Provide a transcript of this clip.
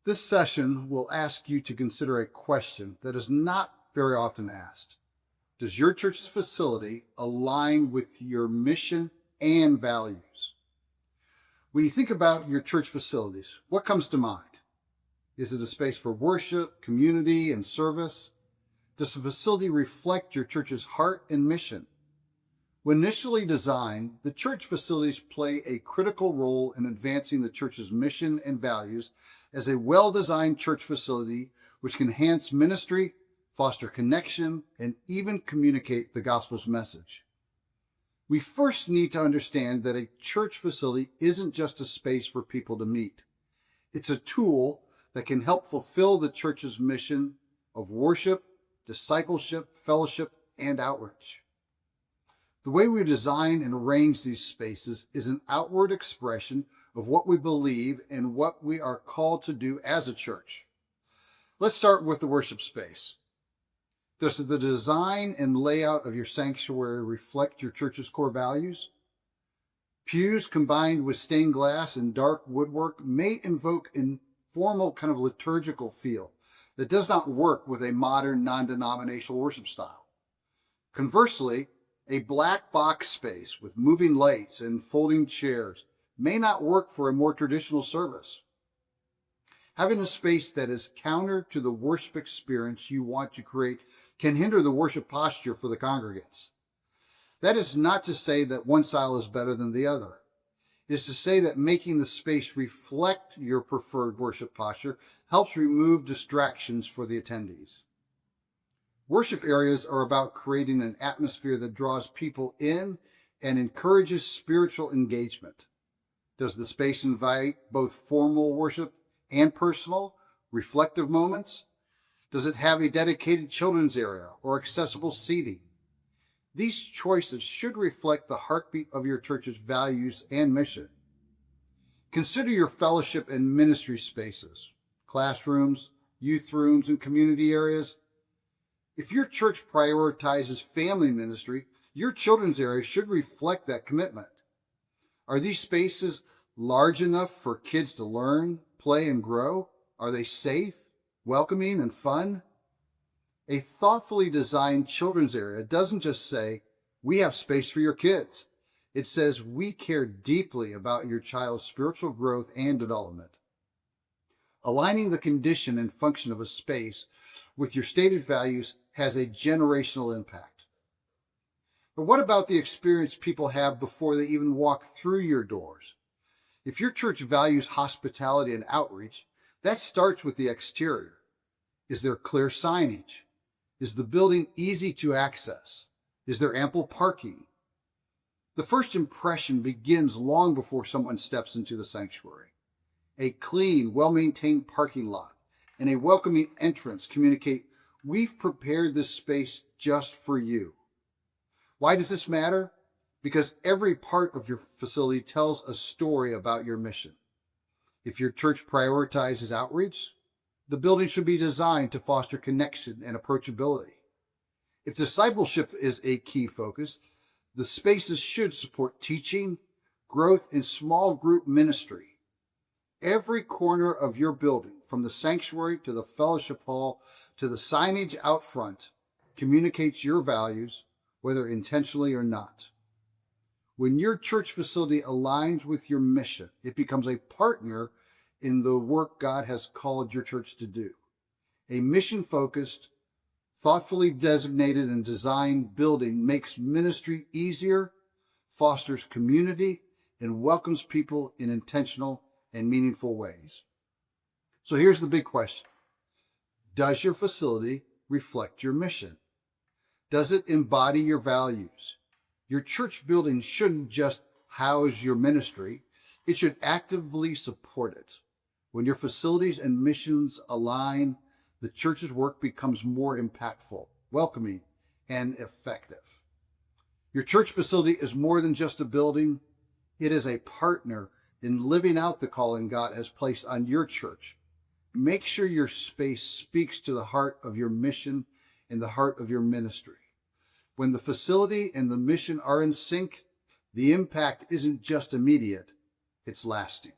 This session will ask you to consider a question that is not very often asked. Does your church's facility align with your mission and values? When you think about your church facilities, what comes to mind? Is it a space for worship, community, and service? Does the facility reflect your church's heart and mission? When initially designed, the church facilities play a critical role in advancing the church's mission and values as a well-designed church facility which can enhance ministry, foster connection, and even communicate the gospel's message. We first need to understand that a church facility isn't just a space for people to meet. It's a tool that can help fulfill the church's mission of worship, discipleship, fellowship, and outreach. The way we design and arrange these spaces is an outward expression of what we believe and what we are called to do as a church. Let's start with the worship space. Does the design and layout of your sanctuary reflect your church's core values? Pews combined with stained glass and dark woodwork may invoke a formal kind of liturgical feel that does not work with a modern non-denominational worship style. Conversely, a black box space with moving lights and folding chairs may not work for a more traditional service. Having a space that is counter to the worship experience you want to create can hinder the worship posture for the congregants. That is not to say that one style is better than the other. It is to say that making the space reflect your preferred worship posture helps remove distractions for the attendees. Worship areas are about creating an atmosphere that draws people in and encourages spiritual engagement. Does the space invite both formal worship and personal, reflective moments? Does it have a dedicated children's area or accessible seating? These choices should reflect the heartbeat of your church's values and mission. Consider your fellowship and ministry spaces, classrooms, youth rooms, and community areas. If your church prioritizes family ministry, your children's area should reflect that commitment. Are these spaces large enough for kids to learn, play, and grow? Are they safe, welcoming, and fun? A thoughtfully designed children's area doesn't just say, we have space for your kids. It says, we care deeply about your child's spiritual growth and development. Aligning the condition and function of a space with your stated values has a generational impact. But what about the experience people have before they even walk through your doors? If your church values hospitality and outreach, that starts with the exterior. Is there clear signage? Is the building easy to access? Is there ample parking? The first impression begins long before someone steps into the sanctuary. A clean, well-maintained parking lot and a welcoming entrance communicate, we've prepared this space just for you. Why does this matter? Because every part of your facility tells a story about your mission. If your church prioritizes outreach, the building should be designed to foster connection and approachability. If discipleship is a key focus, the spaces should support teaching, growth, and small group ministry. Every corner of your building, from the sanctuary to the fellowship hall to the signage out front, communicates your values, whether intentionally or not. When your church facility aligns with your mission, it becomes a partner in the work God has called your church to do. A mission-focused, thoughtfully designated and designed building makes ministry easier, fosters community, and welcomes people in intentional and meaningful ways. So here's the big question. Does your facility reflect your mission? Does it embody your values? Your church building shouldn't just house your ministry. It should actively support it. When your facilities and missions align, the church's work becomes more impactful, welcoming, and effective. Your church facility is more than just a building. It is a partner in living out the calling God has placed on your church. Make sure your space speaks to the heart of your mission and the heart of your ministry. When the facility and the mission are in sync, the impact isn't just immediate, it's lasting.